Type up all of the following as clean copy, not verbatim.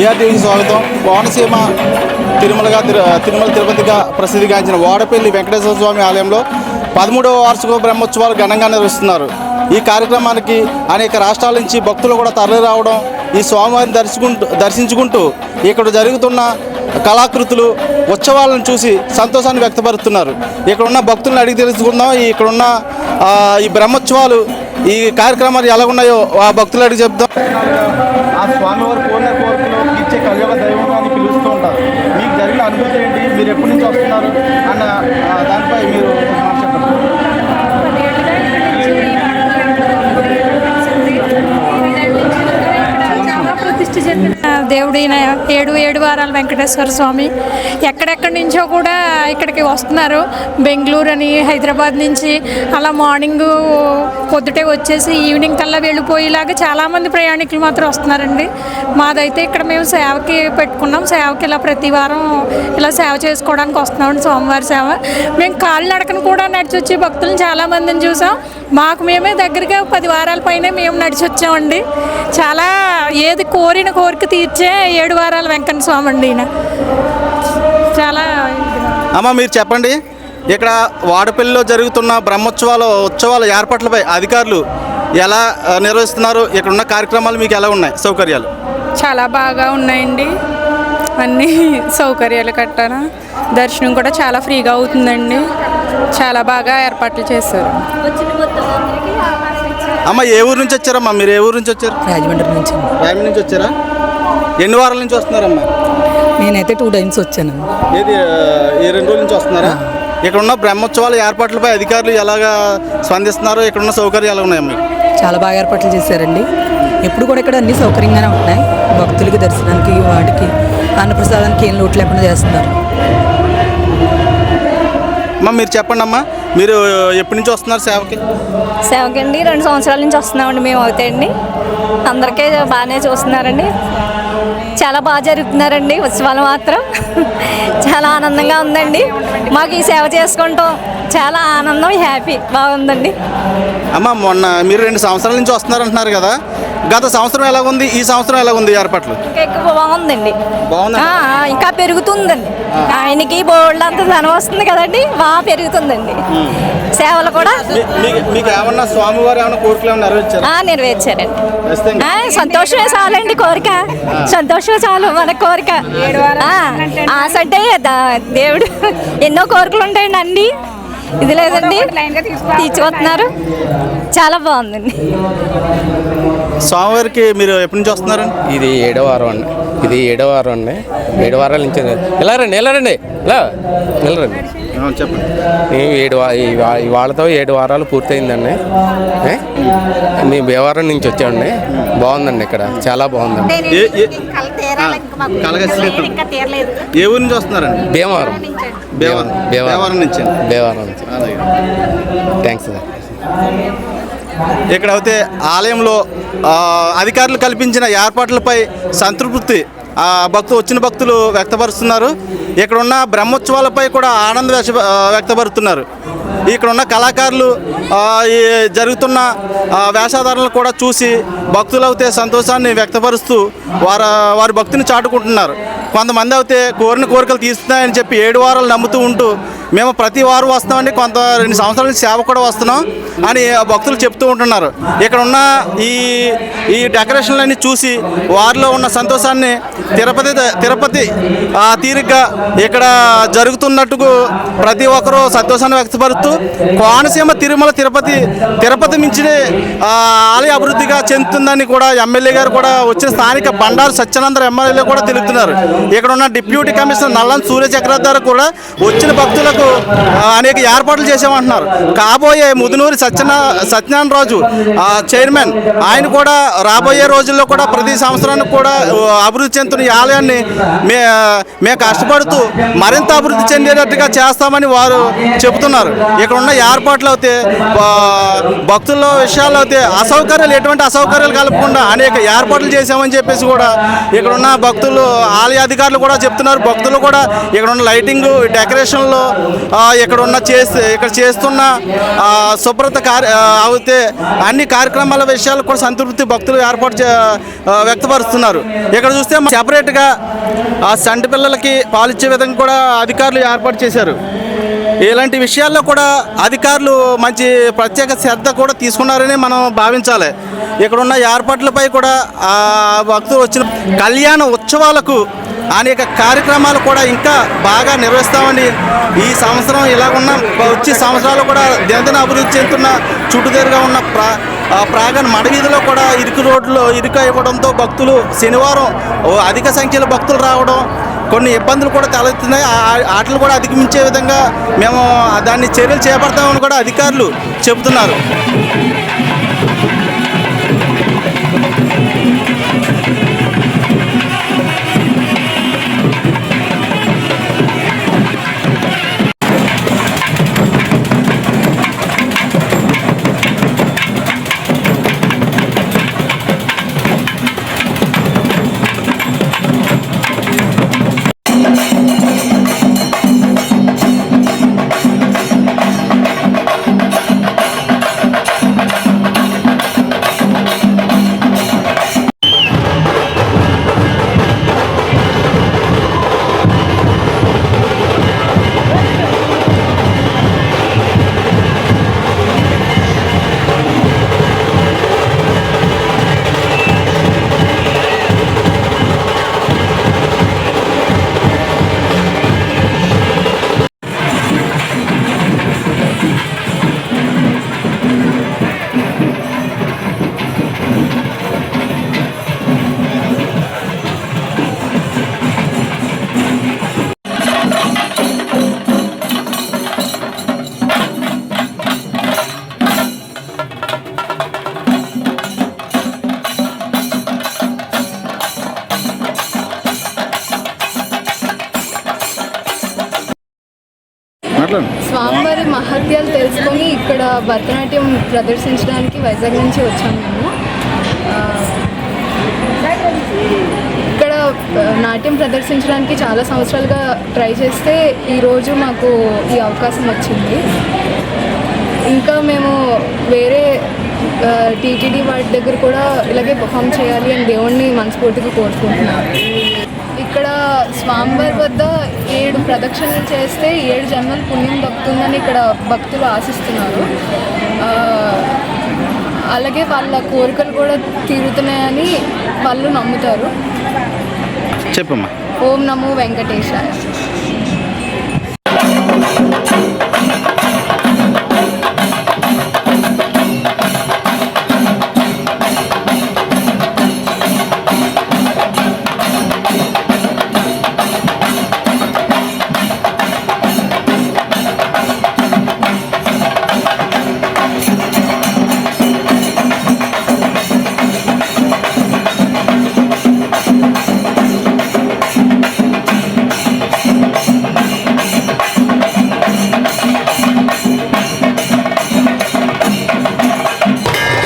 బీఆర్టీవీకి స్వాగతం. కోనసీమ తిరుమల తిరుపతిగా ప్రసిద్ధిగాంచిన వాడపల్లి వెంకటేశ్వర స్వామి ఆలయంలో 13వ వార్షిక బ్రహ్మోత్సవాలు ఘనంగా నిర్వహిస్తున్నారు. ఈ కార్యక్రమానికి అనేక రాష్ట్రాల నుంచి భక్తులు కూడా తరలి రావడం, ఈ స్వామివారిని దర్శించుకుంటూ ఇక్కడ జరుగుతున్న కళాకృతులు ఉత్సవాలను చూసి సంతోషాన్ని వ్యక్తపరుస్తున్నారు. ఇక్కడ ఉన్న భక్తులను అడిగి తెలుసుకుందాం. ఇక్కడున్న ఈ బ్రహ్మోత్సవాలు, ఈ కార్యక్రమాలు ఎలా ఉన్నాయో ఆ భక్తులు అడిగి చెప్తాం. ఆ స్వామివారి కోరికలు తీర్చే కలియుగ దైవం అని పిలుస్తూ ఉంటారు. మీకు జరిగిన అనుభూతి ఏంటి? మీరు ఎప్పటి నుంచి వస్తున్నారు అన్న దానిపై మీరు దేవుడైన ఏడు వారాల వెంకటేశ్వర స్వామి ఎక్కడెక్కడి నుంచో కూడా ఇక్కడికి వస్తున్నారు. బెంగళూరు అని, హైదరాబాద్ నుంచి అలా మార్నింగ్ పొద్దుటే వచ్చేసి ఈవినింగ్ కల్లా వెళ్ళిపోయేలాగా చాలామంది ప్రయాణికులు మాత్రం వస్తున్నారండి. మాదైతే ఇక్కడ మేము సేవకి పెట్టుకున్నాం. సేవకి ఇలా ప్రతి వారం ఇలా సేవ చేసుకోవడానికి వస్తున్నామండి, స్వామివారి సేవ. మేము కాలినడకను కూడా నడిచి వచ్చే భక్తులను చాలామందిని చూసాం. మాకు మేమే దగ్గరగా 10 వారాల పైన మేము నడిచి వచ్చామండి. చాలా ఏది కోరిన కోరిక తీర్చే 7 వారాల వెంకన్న స్వామి అండి ఈయన. చాలా అమ్మ మీరు చెప్పండి, ఇక్కడ వాడపల్లిలో జరుగుతున్న ఉత్సవాల ఏర్పాట్లపై అధికారులు ఎలా నిర్వహిస్తున్నారు? ఇక్కడ ఉన్న కార్యక్రమాలు మీకు ఎలా ఉన్నాయి? సౌకర్యాలు చాలా బాగా ఉన్నాయండి. అన్ని సౌకర్యాలు కట్టారా, దర్శనం కూడా చాలా ఫ్రీగా అవుతుందండి. చాలా బాగా ఏర్పాట్లు చేశారు. అమ్మ ఏ ఊరు నుంచి వచ్చారమ్మా? మీరు ఏ ఊరు నుంచి వచ్చారు? రాజమండ్రి నుంచి. రాజమండ్రి నుంచి వచ్చారా? ఎన్ని వారాల నుంచి వస్తున్నారమ్మా? నేనైతే 2 టైమ్స్ వచ్చాను. ఏది ఈ 2 రోజుల నుంచి వస్తున్నారా? ఇక్కడ ఉన్న బ్రహ్మోత్సవాల ఏర్పాట్లపై అధికారులు ఎలాగా స్పందిస్తున్నారు? ఇక్కడ ఉన్న సౌకర్యాలు ఎలా ఉన్నాయి మీకు? చాలా బాగా ఏర్పాట్లు చేశారండి. ఎప్పుడు కూడా ఇక్కడ అన్ని సౌకర్యంగానే ఉంటున్నాయి. భక్తులకి దర్శనానికి, వాటికి అన్నప్రసాదానికి ఏం లోటు లేకుండా చేస్తున్నారు. అమ్మా మీరు చెప్పండి అమ్మా, మీరు ఎప్పటి నుంచి వస్తున్నారు సేవకి? సేవకండి 2 సంవత్సరాల నుంచి వస్తున్నామండి మేము. అవుతాయండి అందరికీ బాగానే చూస్తున్నారండి. చాలా బాగా జరుగుతున్నారండి ఉత్సవాలు మాత్రం. చాలా ఆనందంగా ఉందండి. మాకు ఈ సేవ చేసుకుంటాం చాలా ఆనందం, హ్యాపీ, బాగుందండి. అమ్మ మొన్న మీరు 2 సంవత్సరాల నుంచి వస్తున్నారంటున్నారు కదా, గత సంవత్సరం ఎలాగుంది, ఈ సంవత్సరం ఎలాగుంది ఏర్పాట్లు? ఇంకా ఎక్కువ బాగుందండి. బాగుంది, ఇంకా పెరుగుతుందండి. ఆయనకి బోల్డ్ అంత ధనం వస్తుంది కదండి, బాగా పెరుగుతుందండి. సేవలు కూడా మీకు ఏమన్నా స్వామివారు ఏమన్నా కోరికలు ఏమన్నా నెరవేర్చారండి. సంతోషమే చాలండి, కోరిక సంతోషమే చాలు మన కోరిక. ఆశ అంటే దేవుడు ఎన్నో కోరికలు ఉంటాయండి, అన్నీ ఇది లేదండి తీర్చుకొస్తున్నారు. చాలా బాగుందండి. స్వామివారికి మీరు ఎప్పటి నుంచి వస్తున్నారు? ఇది 7వ వారం అండి. 7వ వారం అండి. 7 వారాల నుంచి ఎలా రండి చెప్పండి. ఇవాళతో 7 వారాలు పూర్తయిందండి. మేము భీమవరం నుంచి వచ్చామండి. బాగుందండి, ఇక్కడ చాలా బాగుందండి. ఏ ఊరు నుంచి వస్తున్నారండి? భీమవరం నుంచి. Thanks sir. ఇక్కడ అయితే ఆలయంలో అధికారులు కల్పించిన ఏర్పాట్లపై సంతృప్తి వచ్చిన భక్తులు వ్యక్తపరుస్తున్నారు. ఇక్కడ ఉన్న బ్రహ్మోత్సవాలపై కూడా ఆనందం వ్యక్తపరుస్తున్నారు. ఇక్కడ ఉన్న కళాకారులు జరుగుతున్న వేషధారణలు కూడా చూసి భక్తులు అయితే సంతోషాన్ని వ్యక్తపరుస్తూ వారి భక్తిని చాటుకుంటున్నారు. కొంతమంది అయితే కోరిన కోరికలు తీస్తున్నాయని చెప్పి 7 వారాలు నమ్ముతూ ఉంటూ మేము ప్రతి వారం వస్తామండి, 2 సంవత్సరాల నుంచి సేవ కూడా వస్తున్నాం అని భక్తులు చెప్తూ ఉంటున్నారు. ఇక్కడ ఉన్న ఈ డెకరేషన్లన్నీ చూసి వారిలో ఉన్న సంతోషాన్ని తిరుపతి తీరిగ్గా ఇక్కడ జరుగుతున్నట్టుకు ప్రతి ఒక్కరూ సంతోషాన్ని వ్యక్తపరుస్తూ కోనసీమ తిరుపతి మించిన ఆలయ అభివృద్ధిగా చెందుతుందని కూడా ఎమ్మెల్యే గారు కూడా వచ్చిన స్థానిక బండారు సత్యానంద ఎమ్మెల్యే కూడా తెలుపుతున్నారు. ఇక్కడ ఉన్న డిప్యూటీ కమిషనర్ నల్లం సూర్యచక్రధారి కూడా వచ్చిన భక్తులకు అనేక ఏర్పాట్లు చేసామంటున్నారు. కాబోయే ముదునూరి సత్యనారాయణ రాజు చైర్మన్, ఆయన కూడా రాబోయే రోజుల్లో కూడా ప్రతి సంవత్సరానికి కూడా అభివృద్ధి చెందుతున్న ఈ ఆలయాన్ని మేము కష్టపడుతూ మరింత అభివృద్ధి చెందేటట్టుగా చేస్తామని వారు చెబుతున్నారు. ఇక్కడ ఉన్న ఏర్పాట్లు అయితే భక్తుల విషయాలు అయితే ఎటువంటి అసౌకర్యాలు కలపకుండా అనేక ఏర్పాట్లు చేశామని చెప్పేసి కూడా ఇక్కడ ఉన్న భక్తులు ఆలయ అధికారులు కూడా చెప్తున్నారు. భక్తులు కూడా ఇక్కడ ఉన్న లైటింగ్ డెకరేషన్లో ఇక్కడ చేస్తున్న శుభ్రత అయితే అన్ని కార్యక్రమాల విషయాలు కూడా సంతృప్తి భక్తులు వ్యక్తపరుస్తున్నారు. ఇక్కడ చూస్తే సెపరేట్గా సంటి పిల్లలకి పాలిచ్చే విధంగా కూడా అధికారులు ఏర్పాటు చేశారు. ఇలాంటి విషయాల్లో కూడా అధికారులు మంచి ప్రత్యేక శ్రద్ధ కూడా తీసుకున్నారని మనం భావించాలి. ఇక్కడున్న ఏర్పాట్లపై కూడా భక్తులు వచ్చిన కళ్యాణ ఉత్సవాలకు అనేక కార్యక్రమాలు కూడా ఇంకా బాగా నిర్వహిస్తామని, ఈ సంవత్సరం ఇలాగున్న వచ్చే సంవత్సరాలు కూడా దినదిన అభివృద్ధి చెందుతున్న చుట్టుదేరుగా ఉన్న ప్రాగన్ మడవీధిలో కూడా ఇరుకు రోడ్లు ఇరుకైపోవడంతో భక్తులు శనివారం అధిక సంఖ్యలో భక్తులు రావడం, కొన్ని ఇబ్బందులు కూడా తలెత్తున్నాయి. వాటిని కూడా అధిగమించే విధంగా మేము దాన్ని చర్యలు చేపడతామని కూడా అధికారులు చెబుతున్నారు. స్వామివారి మహత్యాలు తెలుసుకొని ఇక్కడ భరతనాట్యం ప్రదర్శించడానికి వైజాగ్ నుంచి వచ్చాము మేము. ఇక్కడ నాట్యం ప్రదర్శించడానికి చాలా సంవత్సరాలుగా ట్రై చేస్తే ఈరోజు మాకు ఈ అవకాశం వచ్చింది. ఇంకా మేము వేరే టీటీడీ వాటి దగ్గర కూడా ఇలాగే పర్ఫామ్ చేయాలి అని దేవుణ్ణి మనస్ఫూర్తిగా కోరుకుంటున్నాను. ఇక్కడ స్వామివారి వద్ద 7 ప్రదక్షిణలు చేస్తే 7 జన్మల పుణ్యం దక్కుతుందని ఇక్కడ భక్తులు ఆశిస్తున్నారు. అలాగే వాళ్ళ కోరికలు కూడా తీరుతున్నాయని వాళ్ళు నమ్ముతారు. చెప్పమ్మా. ఓం నమో వెంకటేశాయ.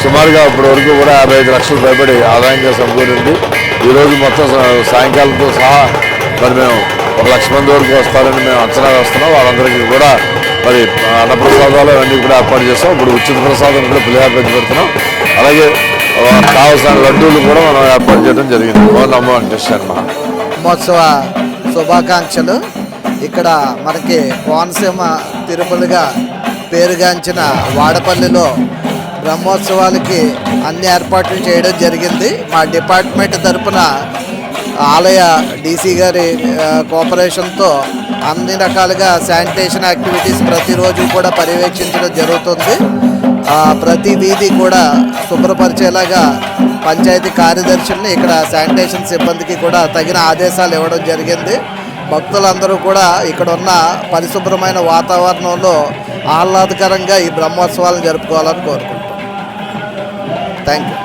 సుమారుగా ఇప్పటి వరకు కూడా 55 లక్షల పైబడి ఆదాయంగా సమకూరింది. ఈరోజు మొత్తం సాయంకాలంతో సహా మరి మేము 1 లక్ష మంది వరకు వస్తారని మేము అంచనా వేస్తున్నాం. వాళ్ళందరికీ కూడా మరి అన్నప్రసాదాలు అవన్నీ కూడా ఏర్పాటు చేస్తాం. ఇప్పుడు ఉచిత ప్రసాదం కూడా పులిహార పెడుతున్నాం. అలాగే కావాల్సిన లడ్డూలు కూడా మనం ఏర్పాటు చేయడం జరిగింది. ఓం నమో వెంకటేశాయ. బ్రహ్మోత్సవ శుభాకాంక్షలు. ఇక్కడ మనకి కోనసీమ తిరుపతిగా పేరుగాంచిన వాడపల్లిలో బ్రహ్మోత్సవాలకి అన్ని ఏర్పాట్లు చేయడం జరిగింది. మా డిపార్ట్మెంట్ తరఫున ఆలయ డీసీ గారి కోఆపరేషన్తో అన్ని రకాలుగా శానిటేషన్ యాక్టివిటీస్ ప్రతిరోజు కూడా పర్యవేక్షించడం జరుగుతుంది. ప్రతి వీధి కూడా శుభ్రపరిచేలాగా పంచాయతీ కార్యదర్శుల్ని ఇక్కడ శానిటేషన్ సిబ్బందికి కూడా తగిన ఆదేశాలు ఇవ్వడం జరిగింది. భక్తులందరూ కూడా ఇక్కడ ఉన్న పరిశుభ్రమైన వాతావరణంలో ఆహ్లాదకరంగా ఈ బ్రహ్మోత్సవాలను జరుపుకోవాలని కోరుకుంటున్నాం. Thank you.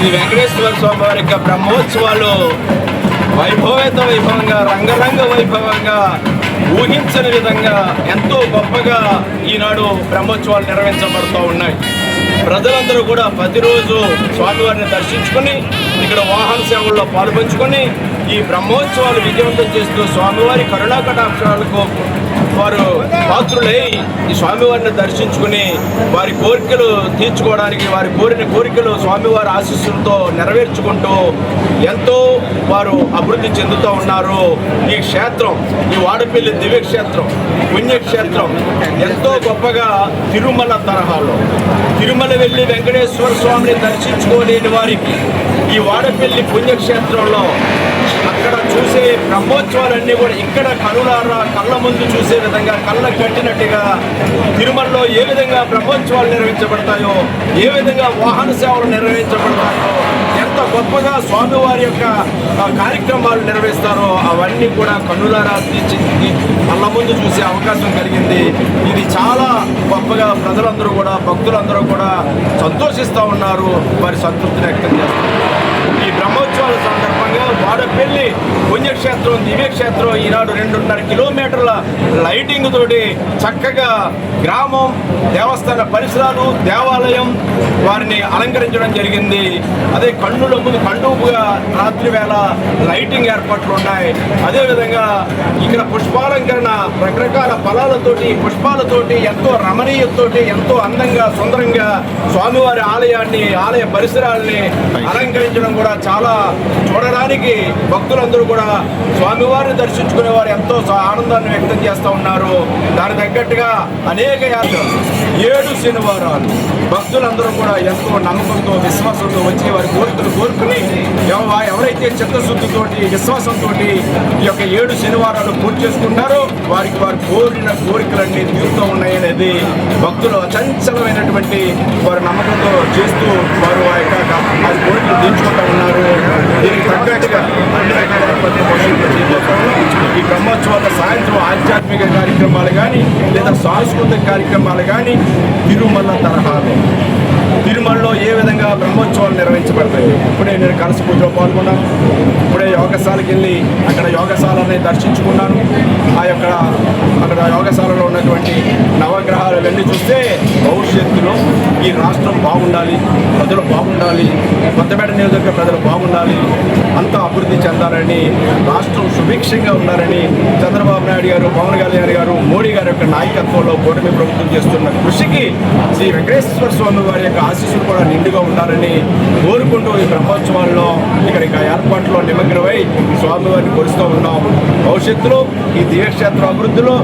శ్రీ వెంకటేశ్వర స్వామి వారి యొక్క బ్రహ్మోత్సవాలు వైభవంగా రంగరంగ వైభవంగా ఊహించని విధంగా ఎంతో గొప్పగా ఈనాడు బ్రహ్మోత్సవాలు నిర్వహించబడుతూ ఉన్నాయి. ప్రజలందరూ కూడా ప్రతిరోజు స్వామివారిని దర్శించుకొని ఇక్కడ వాహన సేవల్లో పాల్పంచుకొని ఈ బ్రహ్మోత్సవాలు విజయవంతం చేస్తూ స్వామివారి కరుణా కటాక్షాలకు వారు పాత్రులై ఈ స్వామివారిని దర్శించుకుని వారి కోరికలు తీర్చుకోవడానికి వారి కోరిన కోరికలు స్వామివారి ఆశీస్సులతో నెరవేర్చుకుంటూ ఎంతో వారు అభివృద్ధి చెందుతూ ఉన్నారు. ఈ క్షేత్రం, ఈ వాడపల్లి దివ్యక్షేత్రం, పుణ్యక్షేత్రం ఎంతో గొప్పగా తిరుమల తరహాలో, తిరుమల వెళ్ళి వెంకటేశ్వర స్వామిని దర్శించుకోలేని వారికి ఈ వాడపల్లి పుణ్యక్షేత్రంలో అక్కడ చూసే బ్రహ్మోత్సవాలన్నీ కూడా ఇక్కడ కళ్ళ ముందు చూసే విధంగా కళ్ళ కట్టినట్టుగా తిరుమలలో ఏ విధంగా బ్రహ్మోత్సవాలు నిర్వహించబడతాయో, ఏ విధంగా వాహన సేవలు నిర్వహించబడతాయో, ఎంత గొప్పగా స్వామివారి యొక్క కార్యక్రమాలు నిర్వహిస్తారో అవన్నీ కూడా కన్నులారా కళ్ళ ముందు చూసే అవకాశం కలిగింది. ఇది చాలా గొప్పగా ప్రజలందరూ కూడా భక్తులందరూ కూడా సంతోషిస్తూ ఉన్నారు, వారి సంతృప్తిని వ్యక్తం చేస్తారు. ఈ బ్రహ్మోత్సవాల సందర్భంగా వాడపల్లి పుణ్యక్షేత్రం దివ్యక్షేత్రం ఈనాడు 2.5 కిలోమీటర్ల లైటింగ్ తోటి చక్కగా గ్రామం, దేవస్థాన పరిసరాలు, దేవాలయం వారిని అలంకరించడం జరిగింది. అదే కన్నుల ముందు కండుగా రాత్రి వేళ లైటింగ్ ఏర్పాట్లు ఉన్నాయి. అదేవిధంగా ఇక్కడ పుష్పాలంకరణ రకరకాల ఫలాలతోటి పుష్పాలతోటి ఎంతో రమణీయతోటి ఎంతో అందంగా సుందరంగా స్వామివారి ఆలయాన్ని, ఆలయ పరిసరాల్ని అలంకరించడం కూడా చాలా చూడడానికి భక్తులందరూ కూడా స్వామివారిని దర్శించుకునే వారు ఎంతో ఆనందాన్ని వ్యక్తం చేస్తూ ఉన్నారు. దానికి తగ్గట్టుగా అనేక యాత్రలు 7 శనివారాలు భక్తులందరూ కూడా ఎంతో నమ్మకంతో విశ్వాసంతో వచ్చి వారి కోరికలు కోరుకుని ఎవరైతే చిత్తశుద్ధితోటి విశ్వాసంతో ఈ యొక్క 7 శనివారాలు పూర్తి చేసుకుంటారో వారికి వారు కోరిన కోరికలన్నీ తీరుతూ ఉన్నాయనేది భక్తులు అచంచలమైనటువంటి వారి నమ్మకంతో చేస్తూ వారు ఆ యొక్క కోరికలు తీర్చుకుంటూ ఉన్నారు. దీనికి తగ్గట్టుగా అన్ని రకాలైనటువంటి ఈ బ్రహ్మోత్సవాల సాయంత్రం ఆధ్యాత్మిక కార్యక్రమాలు కానీ లేదా సాంస్కృతిక కార్యక్రమాలు కానీ తిరుమల తరహాలో తిరుమలలో ఏ విధంగా బ్రహ్మోత్సవాలు నిర్వహించబడతాయి. ఇప్పుడే నేను కలశ పూజలో పాల్గొన్నాను. ఇప్పుడే యోగశాలకు వెళ్ళి అక్కడ యోగశాలని దర్శించుకున్నాను. అక్కడ యోగశాలలో ఉన్నటువంటి నవగ్రహాలు వెళ్ళి చూస్తే భవిష్యత్తులో ఈ రాష్ట్రం బాగుండాలి, ప్రజలు బాగుండాలి, కొత్తపేట నియోజకవర్గ ప్రజలు బాగుండాలి, అంతా అభివృద్ధి చెందాలని, రాష్ట్రం సుభిక్షంగా ఉండాలని చంద్రబాబు నాయుడు గారు, పవన్ కళ్యాణ్ గారు, మోడీ గారి యొక్క నాయకత్వంలో కూటమి ప్రభుత్వం చేస్తున్న కృషికి శ్రీ వెంకటేశ్వర స్వామి వారి యొక్క ఆశీస్సులు కూడా నిండుగా ఉండాలని కోరుకుంటూ ఈ బ్రహ్మోత్సవాల్లో ఇక్కడికి ఏర్పాట్లో నిమగ్నమై స్వామివారిని కొలుస్తూ ఉన్నాం. భవిష్యత్తులో ఈ దివ్యక్షేత్ర అభివృద్ధిలో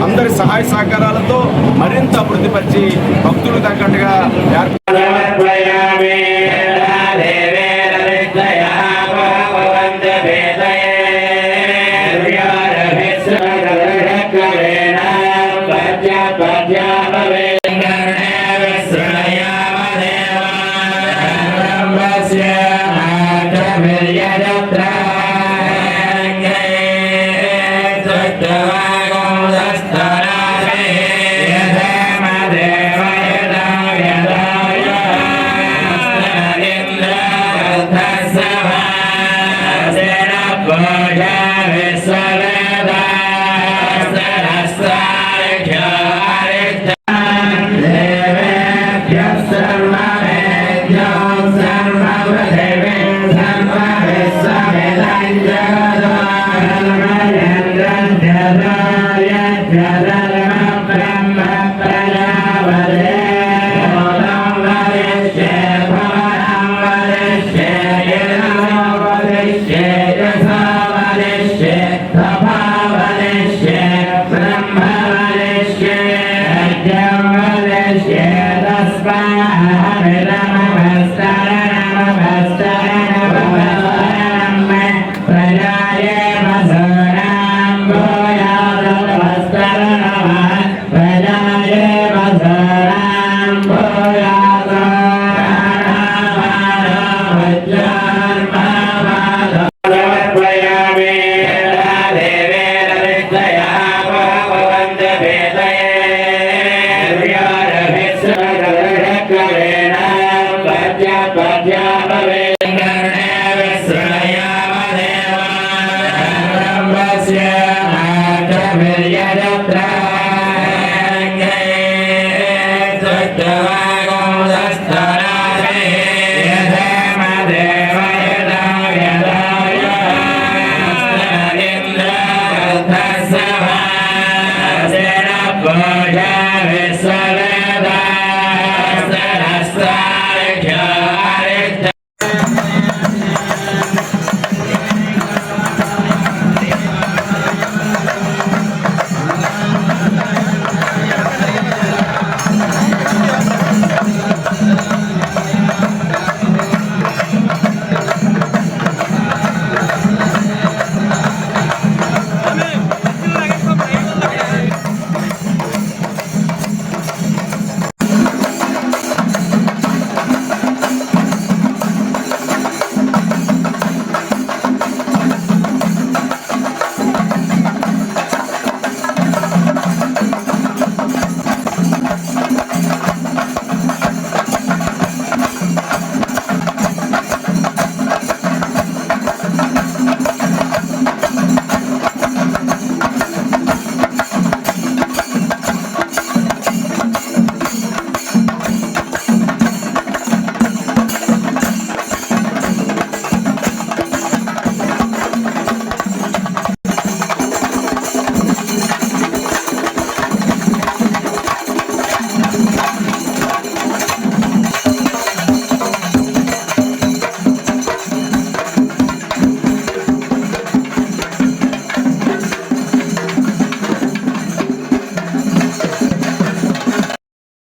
అందరి సహాయ సహకారాలతో మరింత అభివృద్ధి పరిచి భక్తులు తగ్గట్టుగా सर्व